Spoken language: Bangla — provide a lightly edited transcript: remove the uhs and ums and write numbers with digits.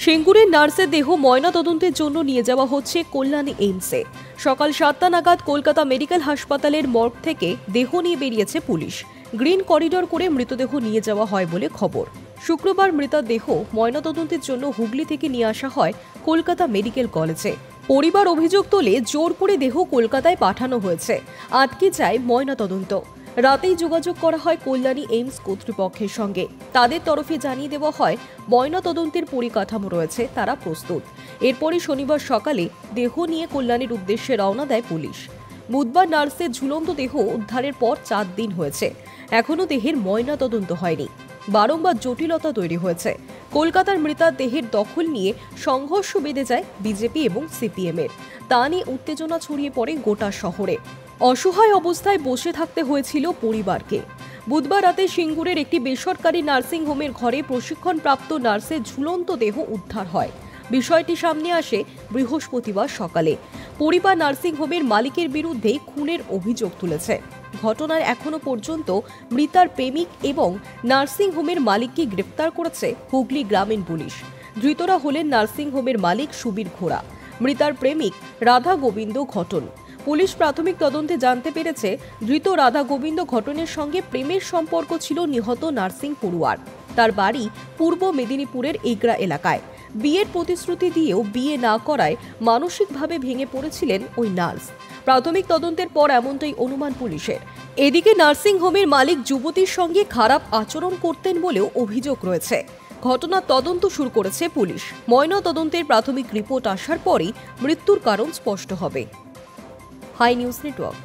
সিঙ্গুরের নার্সের দেহ ময়নাতদন্তের জন্য নিয়ে যাওয়া হচ্ছে কল্যাণী এইমসে। সকাল 7টা নাগাদ কলকাতা মেডিকেল হাসপাতালের মর্গ থেকে দেহ নিয়ে বেরিয়েছে পুলিশ। গ্রিন করিডর করে মৃতদেহ নিয়ে যাওয়া হয় বলে খবর। শুক্রবার মৃতদেহ ময়নাতদন্তের জন্য হুগলি থেকে নিয়ে আসা হয় কলকাতা মেডিকেল কলেজে। পরিবার অভিযোগ তোলে জোর করে দেহ কলকাতায় পাঠানো হয়েছে, আটকে যায় ময়নাতদন্ত। রাতেই যোগাযোগ করা হয় কল্যাণী এইমস কর্তৃপক্ষের সঙ্গে। তাদের তরফে জানিয়ে দেওয়া হয় ময়নাতদন্তের পরিকাঠামো রয়েছে, তারা প্রস্তুত। এরপরই শনিবার সকালে দেহ নিয়ে কল্যাণীর উদ্দেশ্যে রওনা দেয় পুলিশ। বুধবার নার্সের ঝুলন্ত দেহ উদ্ধারের পর 4 দিন হয়েছে, এখনও দেহের ময়নাতদন্ত হয়নি। বারংবার জটিলতা তৈরি হয়েছে। কলকাতার মৃতদেহের দখল নিয়ে সংঘর্ষ বেঁধে যায় বিজেপি এবং সিপিএমের। তা নিয়ে উত্তেজনা ছড়িয়ে পড়ে গোটা শহরে। অসহায় অবস্থায় বসে থাকতে হয়েছিল পরিবারকে। বুধবার রাতে সিঙ্গুরের একটি বেসরকারি নার্সিং হোমের ঘরে প্রশিক্ষণপ্রাপ্ত নার্সের ঝুলন্ত দেহ উদ্ধার হয়। বিষয়টি সামনে আসে বৃহস্পতিবার সকালে। পরিবার নার্সিং হোমের মালিকের বিরুদ্ধে খুনের অভিযোগ তুলেছে। ঘটনার এখনো পর্যন্ত মৃতার প্রেমিক এবং নার্সিং হোমের মালিককে গ্রেফতার করেছে হুগলি গ্রামীণ পুলিশ। ধৃতরা হলেন নার্সিং হোমের মালিক সুবীর ঘোড়া, মৃতার প্রেমিক রাধা গোবিন্দ ঘটন। পুলিশ প্রাথমিক তদন্তে জানতে পেরেছে ধৃত রাধা গোবিন্দ ঘটনের সঙ্গে প্রেমের সম্পর্ক ছিল নিহত নার্সিং পড়ুয়ার। তার বাড়ি পূর্ব মেদিনীপুরের এগরা এলাকায়। বিয়ের প্রতিশ্রুতি দিয়েও বিয়ে না করায় মানসিকভাবে ভেঙে পড়েছিলেন ওই নার্স। প্রাথমিক তদন্তের পর এমনটাই অনুমান পুলিশের। এদিকে নার্সিং হোমের মালিক যুবতীর সঙ্গে খারাপ আচরণ করতেন বলেও অভিযোগ রয়েছে। ঘটনার তদন্ত শুরু করেছে পুলিশ। ময়নাতদন্তের প্রাথমিক রিপোর্ট আসার পরই মৃত্যুর কারণ স্পষ্ট হবে। Hi news network.